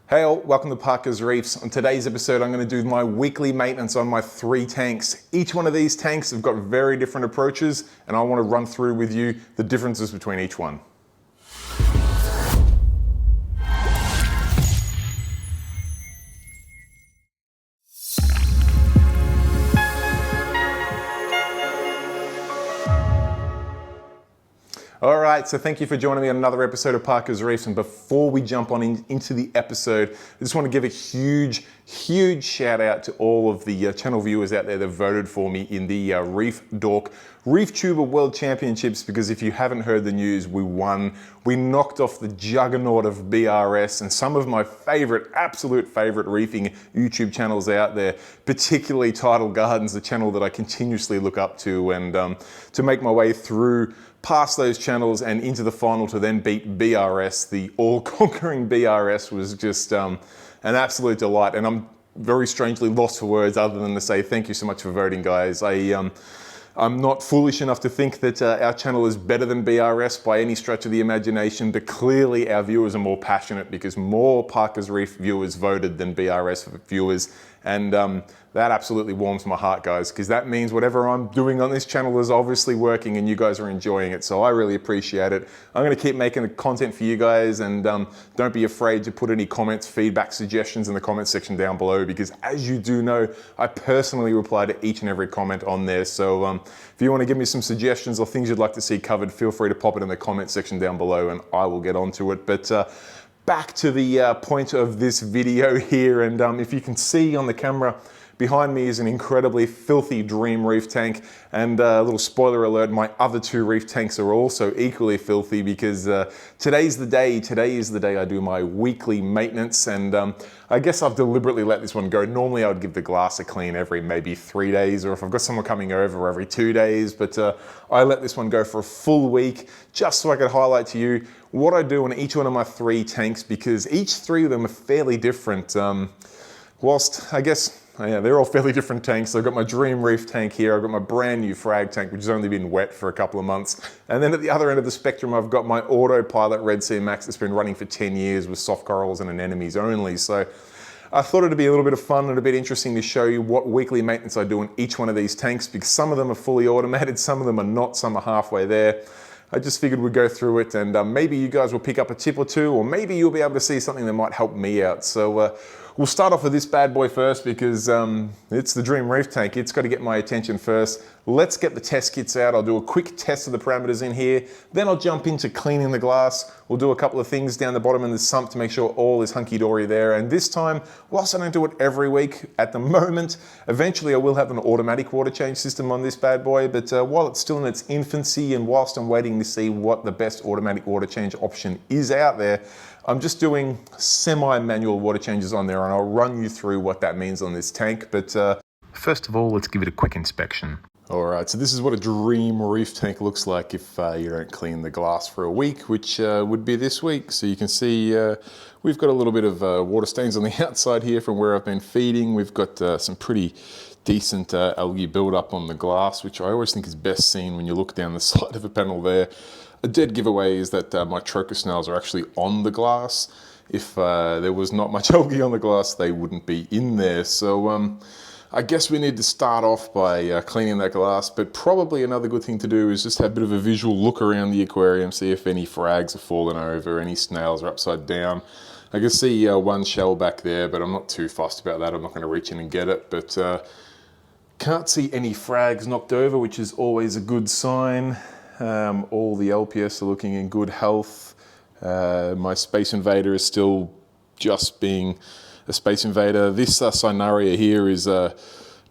Hey all, welcome to Parker's Reefs. On today's episode, I'm going to do my weekly maintenance on my 3 tanks. Each one of these tanks have got very different approaches, and I want to run through with you the differences between each one. All right, so thank you for joining me on another episode of Parker's Reefs. And before we jump on into the episode, I just want to give a huge shout out to all of the channel viewers out there that voted for me in the Reef Dork Reef Tuber World Championships, because if you haven't heard the news, we won. We knocked off the juggernaut of BRS and some of my absolute favorite reefing YouTube channels out there, particularly Tidal Gardens, the channel that I continuously look up to, and to make my way through past those channels and into the final to then beat BRS, the all-conquering BRS, was just an absolute delight. And I'm very strangely lost for words other than to say thank you so much for voting, guys. I'm not foolish enough to think that our channel is better than BRS by any stretch of the imagination, but clearly our viewers are more passionate because more Parker's Reef viewers voted than BRS viewers. And that absolutely warms my heart, guys, because that means whatever I'm doing on this channel is obviously working and you guys are enjoying it. So I really appreciate it. I'm going to keep making the content for you guys, and don't be afraid to put any comments, feedback, suggestions in the comment section down below, because as you do know, I personally reply to each and every comment on there. So if you want to give me some suggestions or things you'd like to see covered, feel free to pop it in the comment section down below and I will get onto it. But back to the point of this video here, and if you can see on the camera, behind me is an incredibly filthy Dream Reef tank, and a little spoiler alert, my other 2 reef tanks are also equally filthy, because today is the day I do my weekly maintenance, and I guess I've deliberately let this one go. Normally I would give the glass a clean every maybe 3 days, or if I've got someone coming over, every 2 days, but I let this one go for a full week just so I could highlight to you what I do on each one of my 3 tanks, because each 3 of them are fairly different. Whilst I guess, yeah, they're all fairly different tanks. I've got my Dream Reef tank here. I've got my brand new Frag Tank, which has only been wet for a couple of months. And then at the other end of the spectrum, I've got my autopilot Red Sea Max that's been running for 10 years with soft corals and anemones only. So I thought it'd be a little bit of fun and a bit interesting to show you what weekly maintenance I do on each one of these tanks, because some of them are fully automated, some of them are not, some are halfway there. I just figured we'd go through it, and maybe you guys will pick up a tip or two, or maybe you'll be able to see something that might help me out. So we'll start off with this bad boy first, because it's the Dream Reef tank. It's got to get my attention first. Let's get the test kits out. I'll do a quick test of the parameters in here. Then I'll jump into cleaning the glass. We'll do a couple of things down the bottom in the sump to make sure all is hunky-dory there. And this time, whilst I don't do it every week at the moment, eventually I will have an automatic water change system on this bad boy. But while it's still in its infancy, and whilst I'm waiting to see what the best automatic water change option is out there, I'm just doing semi-manual water changes on there, and I'll run you through what that means on this tank. But first of all, let's give it a quick inspection. All right, so this is what a Dream Reef tank looks like if you don't clean the glass for a week, which would be this week. So you can see we've got a little bit of water stains on the outside here from where I've been feeding. We've got some pretty decent algae build-up on the glass, which I always think is best seen when you look down the side of a panel there. A dead giveaway is that my trochus snails are actually on the glass. If there was not much algae on the glass, they wouldn't be in there. So I guess we need to start off by cleaning that glass, but probably another good thing to do is just have a bit of a visual look around the aquarium, see if any frags are falling over, any snails are upside down. I can see one shell back there, but I'm not too fussed about that. I'm not going to reach in and get it, but can't see any frags knocked over, which is always a good sign. All the LPS are looking in good health. My Space Invader is still just being a Space Invader. This Cynaria here is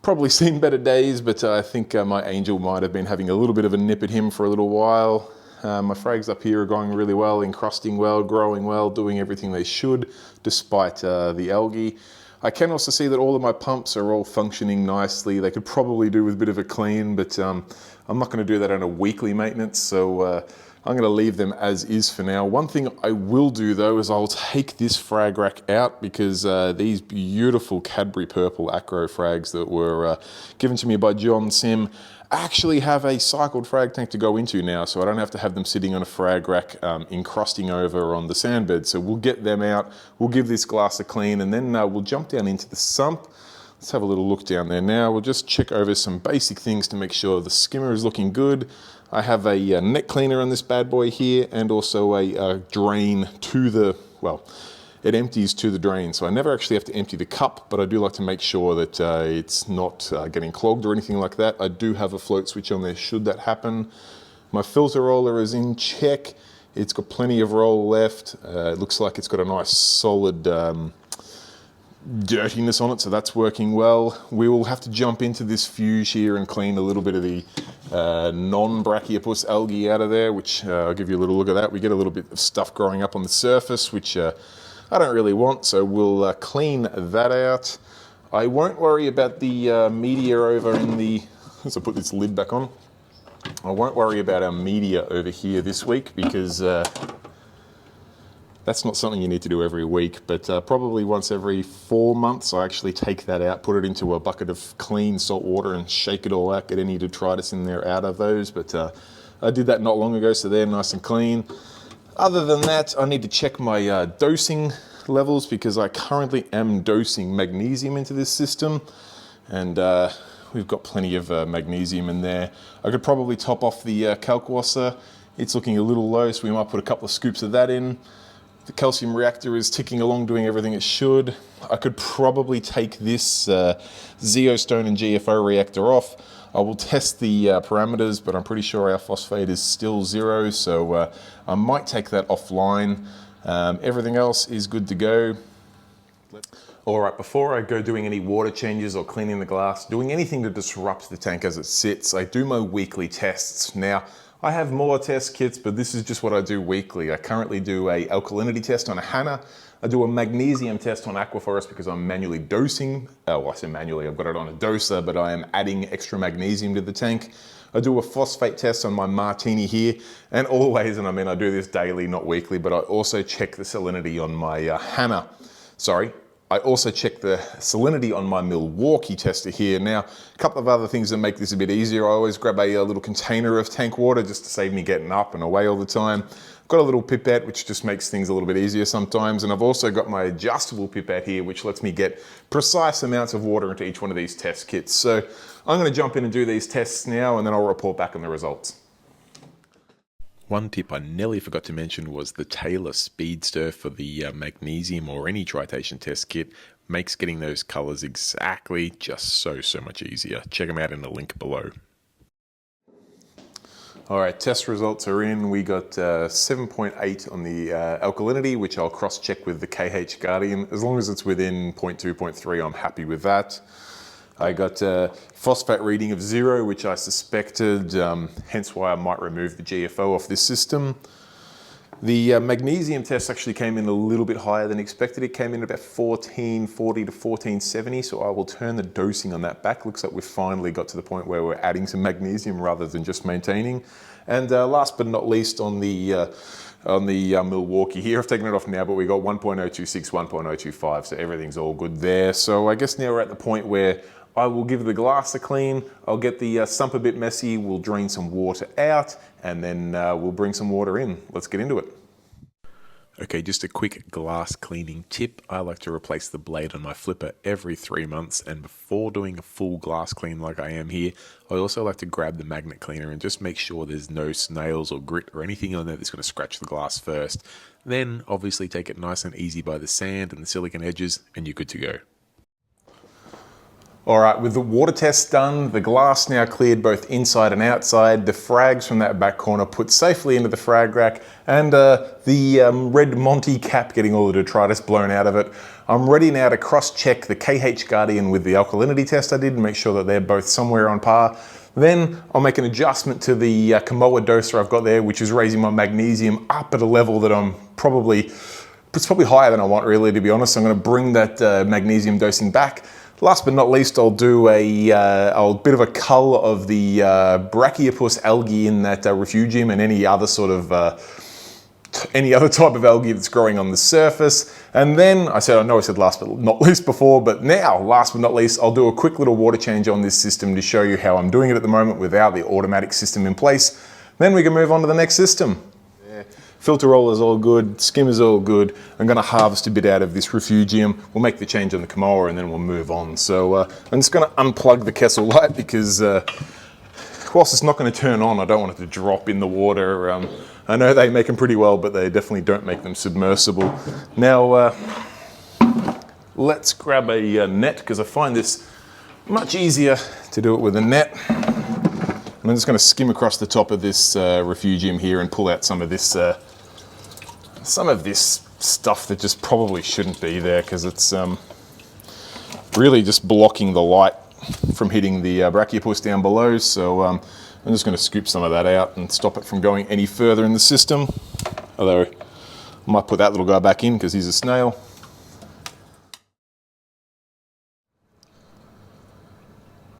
probably seen better days, but I think my Angel might have been having a little bit of a nip at him for a little while. My frags up here are going really well, encrusting well, growing well, doing everything they should, despite the algae. I can also see that all of my pumps are all functioning nicely. They could probably do with a bit of a clean, but I'm not going to do that on a weekly maintenance, so I'm going to leave them as is for now. One thing I will do though is I'll take this frag rack out because these beautiful Cadbury purple acro frags that were given to me by John Sim actually have a cycled frag tank to go into now, so I don't have to have them sitting on a frag rack encrusting over on the sand bed. So we'll get them out, we'll give this glass a clean, and then we'll jump down into the sump. Let's have a little look down there now. We'll just check over some basic things to make sure the skimmer is looking good. I have a net cleaner on this bad boy here, and also a drain to the, well, it empties to the drain. So I never actually have to empty the cup, but I do like to make sure that it's not getting clogged or anything like that. I do have a float switch on there should that happen. My filter roller is in check. It's got plenty of roll left. It looks like it's got a nice solid dirtiness on it, so that's working well. We will have to jump into this fuse here and clean a little bit of the non-Brachiopods algae out of there, which I'll give you a little look at that. We get a little bit of stuff growing up on the surface, which I don't really want, so we'll clean that out. I won't worry about the media over in the, as I put this lid back on, I won't worry about our media over here this week because that's not something you need to do every week, but probably once every 4 months, I actually take that out, put it into a bucket of clean salt water and shake it all out, get any detritus in there out of those. But I did that not long ago, so they're nice and clean. Other than that, I need to check my dosing levels because I currently am dosing magnesium into this system, and we've got plenty of magnesium in there. I could probably top off the Kalkwasser. It's looking a little low, so we might put a couple of scoops of that in. The calcium reactor is ticking along, doing everything it should. I could probably take this Zeostone and GFO reactor off. I will test the parameters, but I'm pretty sure our phosphate is still 0, so I might take that offline. Everything else is good to go. All right, before I go doing any water changes or cleaning the glass, doing anything to disrupt the tank as it sits, I do my weekly tests. Now, I have more test kits, but this is just what I do weekly. I currently do a alkalinity test on a Hannah. I do a magnesium test on Aquaforest because I'm manually dosing. Oh, I say manually, I've got it on a doser, but I am adding extra magnesium to the tank. I do a phosphate test on my Martini here, and always, and I mean I do this daily, not weekly, but I also check the salinity on my Hannah. Sorry, I also check the salinity on my Milwaukee tester here. Now, a couple of other things that make this a bit easier. I always grab a little container of tank water just to save me getting up and away all the time. I've got a little pipette, which just makes things a little bit easier sometimes. And I've also got my adjustable pipette here, which lets me get precise amounts of water into each one of these test kits. So I'm going to jump in and do these tests now, and then I'll report back on the results. One tip I nearly forgot to mention was the Taylor Speedster for the magnesium or any tritation test kit makes getting those colors exactly just so much easier. Check them out in the link below. All right, test results are in. We got 7.8 on the alkalinity, which I'll cross-check with the KH Guardian. As long as it's within 0.2, 0.3, I'm happy with that. I got a phosphate reading of 0, which I suspected, hence why I might remove the GFO off this system. The magnesium test actually came in a little bit higher than expected. It came in about 1440 to 1470, so I will turn the dosing on that back. Looks like we've finally got to the point where we're adding some magnesium rather than just maintaining. And last but not least, on the Milwaukee here, I've taken it off now, but we got 1.026, 1.025, so everything's all good there. So I guess now we're at the point where I will give the glass a clean, I'll get the sump a bit messy, we'll drain some water out, and then we'll bring some water in. Let's get into it. Okay, just a quick glass cleaning tip. I like to replace the blade on my flipper every 3 months, and before doing a full glass clean like I am here, I also like to grab the magnet cleaner and just make sure there's no snails or grit or anything on there that's going to scratch the glass first. Then obviously take it nice and easy by the sand and the silicone edges, and you're good to go. All right, with the water test done, the glass now cleared both inside and outside, the frags from that back corner put safely into the frag rack, and the red Monty cap getting all the detritus blown out of it. I'm ready now to cross-check the KH Guardian with the alkalinity test I did and make sure that they're both somewhere on par. Then I'll make an adjustment to the Kamoa doser I've got there, which is raising my magnesium up at a level that it's probably higher than I want really, to be honest. I'm gonna bring that magnesium dosing back. Last but not least, I'll do a bit of a cull of the Brachypus algae in that refugium and any other sort of any other type of algae that's growing on the surface. And then I know I said last but not least before, but now last but not least, I'll do a quick little water change on this system to show you how I'm doing it at the moment without the automatic system in place. Then we can move on to the next system. Filter roller is all good, skim is all good. I'm going to harvest a bit out of this refugium. We'll make the change on the Kamoa and then we'll move on. So I'm just going to unplug the Kessel light because whilst it's not going to turn on, I don't want it to drop in the water. I know they make them pretty well, but they definitely don't make them submersible. Now, let's grab a net because I find this much easier to do it with a net. And I'm just going to skim across the top of this refugium here and pull out some of this stuff that just probably shouldn't be there because it's really just blocking the light from hitting the Brachypus down below. So I'm just going to scoop some of that out and stop it from going any further in the system. Although I might put that little guy back in because he's a snail.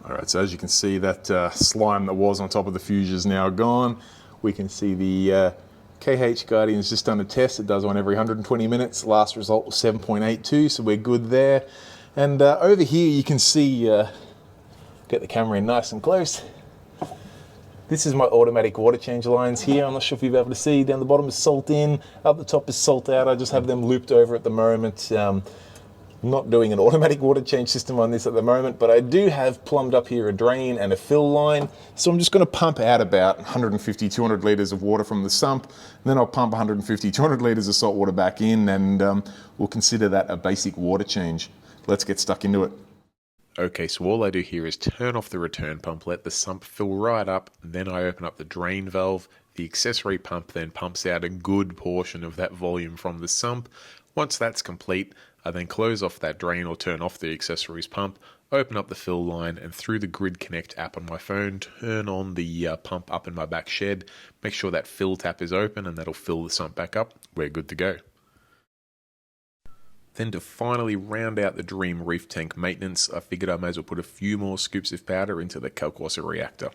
Alright, so as you can see, that slime that was on top of the fusel is now gone. We can see the KH Guardian's just done a test. It does one every 120 minutes. Last result was 7.82, so we're good there. And over here you can see, get the camera in nice and close. This is my automatic water change lines here. I'm not sure if you'll be able to see. Down the bottom is salt in, up the top is salt out. I just have them looped over at the moment. Not doing an automatic water change system on this at the moment, but I do have plumbed up here a drain and a fill line. So I'm just going to pump out about 150, 200 litres of water from the sump. And then I'll pump 150, 200 litres of salt water back in, and we'll consider that a basic water change. Let's get stuck into it. Okay, so all I do here is turn off the return pump, let the sump fill right up, then I open up the drain valve. The accessory pump then pumps out a good portion of that volume from the sump. Once that's complete, I then close off that drain or turn off the accessories pump, open up the fill line, and through the Grid Connect app on my phone, turn on the pump up in my back shed, make sure that fill tap is open and that'll fill the sump back up. We're good to go. Then to finally round out the dream Reef Tank maintenance, I figured I may as well put a few more scoops of powder into the Kalkwasser reactor.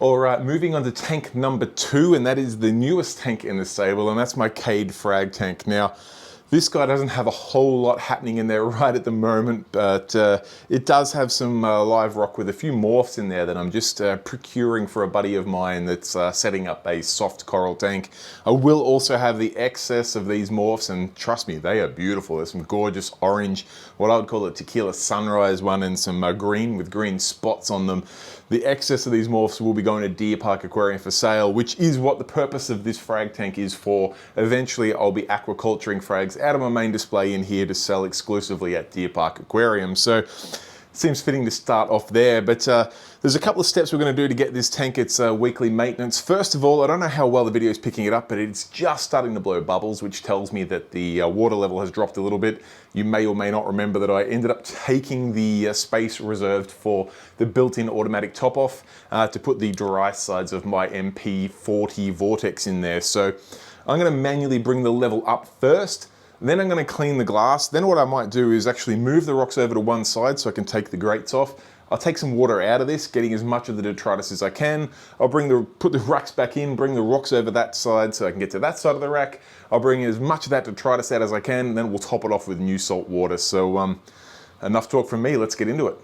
Alright, moving on to tank number 2, and that is the newest tank in the stable, and that's my Cade Frag Tank. Now, this guy doesn't have a whole lot happening in there right at the moment, but it does have some live rock with a few morphs in there that I'm just procuring for a buddy of mine that's setting up a soft coral tank. I will also have the excess of these morphs, and trust me, they are beautiful. There's some gorgeous orange, what I would call a tequila sunrise one, and some green with green spots on them. The excess of these morphs will be going to Deer Park Aquarium for sale, which is what the purpose of this frag tank is for. Eventually, I'll be aquaculturing frags out of my main display in here to sell exclusively at Deer Park Aquarium. So seems fitting to start off there, but there's a couple of steps we're going to do to get this tank its weekly maintenance. First of all, I don't know how well the video is picking it up, but it's just starting to blow bubbles, which tells me that the water level has dropped a little bit. You may or may not remember that I ended up taking the space reserved for the built-in automatic top-off to put the dry sides of my MP40 Vortex in there. So I'm going to manually bring the level up first. Then I'm going to clean the glass. Then what I might do is actually move the rocks over to one side so I can take the grates off. I'll take some water out of this, getting as much of the detritus as I can. I'll put the racks back in, bring the rocks over that side so I can get to that side of the rack. I'll bring as much of that detritus out as I can, and then we'll top it off with new salt water. So enough talk from me, let's get into it.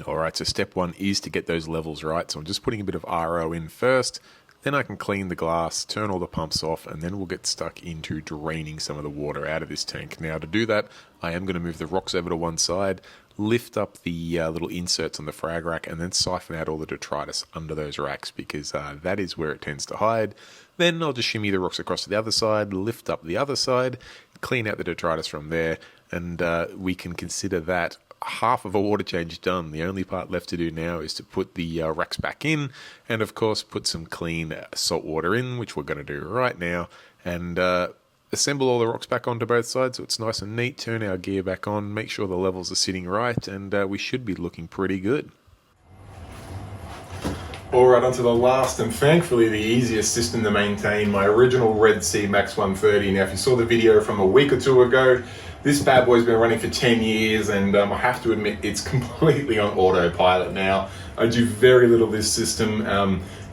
Alright, so step 1 is to get those levels right. So I'm just putting a bit of RO in first. Then I can clean the glass, turn all the pumps off, and then we'll get stuck into draining some of the water out of this tank. Now to do that, I am going to move the rocks over to one side, lift up the little inserts on the frag rack, and then siphon out all the detritus under those racks because that is where it tends to hide. Then I'll just shimmy the rocks across to the other side, lift up the other side, clean out the detritus from there, and we can consider that half of a water change done. The only part left to do now is to put the racks back in and of course put some clean salt water in, which we're going to do right now, and assemble all the rocks back onto both sides so it's nice and neat, turn our gear back on, make sure the levels are sitting right, and we should be looking pretty good. All right, onto the last and thankfully the easiest system to maintain, my original Red Sea Max 130. Now, if you saw the video from a week or two ago, this bad boy's been running for 10 years and I have to admit it's completely on autopilot now. I do very little of this system.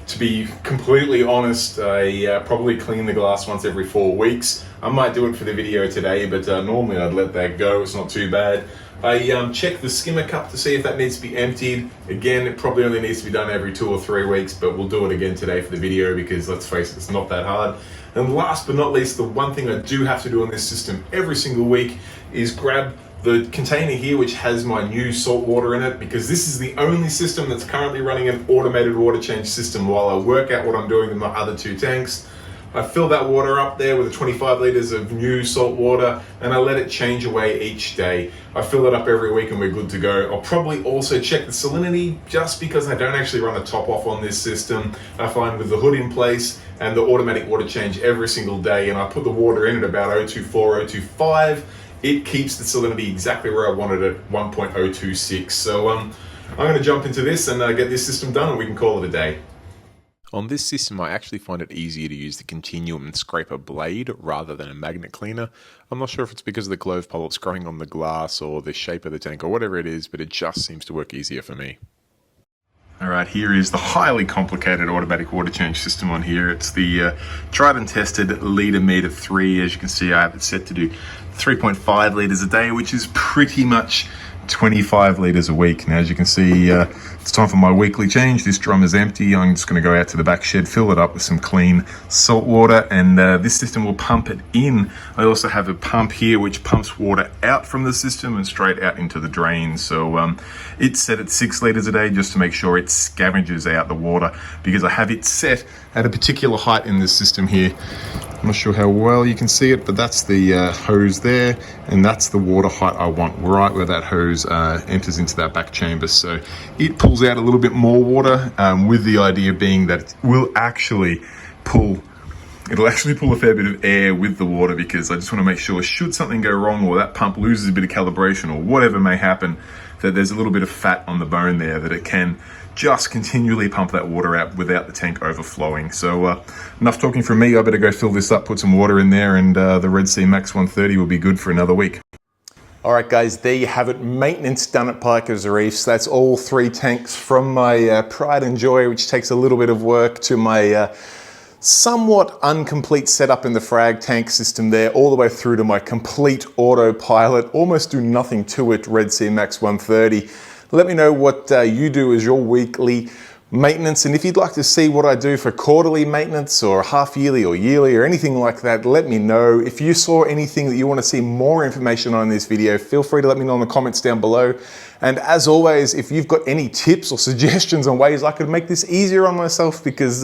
To be completely honest, I probably clean the glass once every 4 weeks. I might do it for the video today, but normally I'd let that go. It's not too bad. I check the skimmer cup to see if that needs to be emptied. Again, it probably only needs to be done every 2 or 3 weeks, but we'll do it again today for the video because let's face it, it's not that hard. And last but not least, the one thing I do have to do on this system every single week is grab the container here which has my new salt water in it, because this is the only system that's currently running an automated water change system while I work out what I'm doing in my other 2 tanks. I fill that water up there with the 25 liters of new salt water and I let it change away each day. I fill it up every week and we're good to go. I'll probably also check the salinity just because I don't actually run a top off on this system. I find with the hood in place and the automatic water change every single day, and I put the water in at about 0.24, 0.25, it keeps the salinity exactly where I wanted it, 1.026. So I'm going to jump into this and get this system done and we can call it a day. On this system, I actually find it easier to use the continuum and scraper blade rather than a magnet cleaner. I'm not sure if it's because of the clove polyps growing on the glass or the shape of the tank or whatever it is, but it just seems to work easier for me. All right, here is the highly complicated automatic water change system on here. It's the tried and tested liter meter 3. As you can see, I have it set to do 3.5 liters a day, which is pretty much 25 liters a week. Now, as you can see, it's time for my weekly change. This drum is empty. I'm just going to go out to the back shed, fill it up with some clean salt water, and this system will pump it in. I also have a pump here which pumps water out from the system and straight out into the drain. So it's set at 6 liters a day just to make sure it scavenges out the water, because I have it set at a particular height in this system here. I'm not sure how well you can see it, but that's the hose there, and that's the water height I want, right where that hose enters into that back chamber. So it pulls out a little bit more water, with the idea being that it will actually pull a fair bit of air with the water, because I just want to make sure should something go wrong or that pump loses a bit of calibration or whatever may happen, that there's a little bit of fat on the bone there that it can just continually pump that water out without the tank overflowing. So enough talking from me. I better go fill this up, put some water in there, and the Red Sea Max 130 will be good for another week. All right, guys, there you have it. Maintenance done at Parker's Reefs. That's all 3 tanks, from my pride and joy, which takes a little bit of work, to my somewhat incomplete setup in the Frag Tank system there, all the way through to my complete autopilot, almost do nothing to it, Red Sea Max 130. Let me know what you do as your weekly maintenance, and if you'd like to see what I do for quarterly maintenance or half yearly or yearly or anything like that, let me know. If you saw anything that you want to see more information on in this video, feel free to let me know in the comments down below. And as always, if you've got any tips or suggestions on ways I could make this easier on myself, because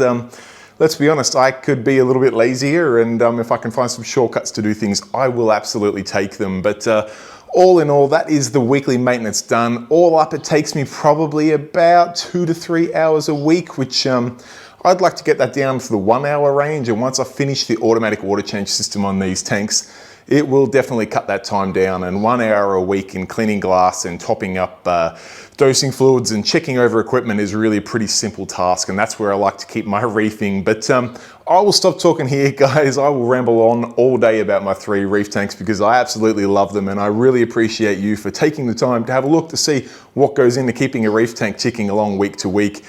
let's be honest, I could be a little bit lazier, and if I can find some shortcuts to do things, I will absolutely take them. But all in all, that is the weekly maintenance done. All up, it takes me probably about 2 to 3 hours a week, which I'd like to get that down to the 1 hour range. And once I finish the automatic water change system on these tanks, it will definitely cut that time down. And 1 hour a week in cleaning glass and topping up dosing fluids and checking over equipment is really a pretty simple task, and that's where I like to keep my reefing. But I will stop talking here, guys. I will ramble on all day about my 3 reef tanks because I absolutely love them, and I really appreciate you for taking the time to have a look to see what goes into keeping a reef tank ticking along week to week.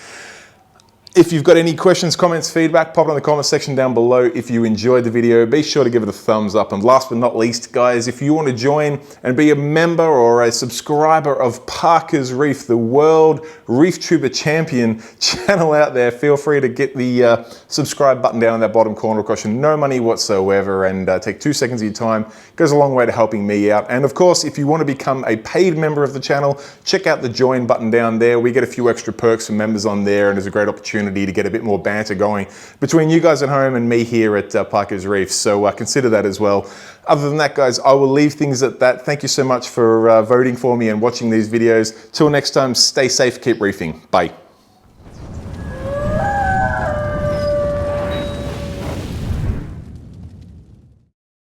If you've got any questions, comments, feedback, pop it in the comment section down below. If you enjoyed the video, be sure to give it a thumbs up. And last but not least, guys, if you want to join and be a member or a subscriber of Parker's Reef, the World Reef Tuber Champion channel out there, feel free to get the subscribe button down in that bottom corner. It costs you no money whatsoever, and take 2 seconds of your time. It goes a long way to helping me out. And of course, if you want to become a paid member of the channel, check out the join button down there. We get a few extra perks for members on there, and it's a great opportunity to get a bit more banter going between you guys at home and me here at Parker's Reef. So consider that as well. Other than that, guys, I will leave things at that. Thank you so much for voting for me and watching these videos. Till next time, stay safe, keep reefing. Bye.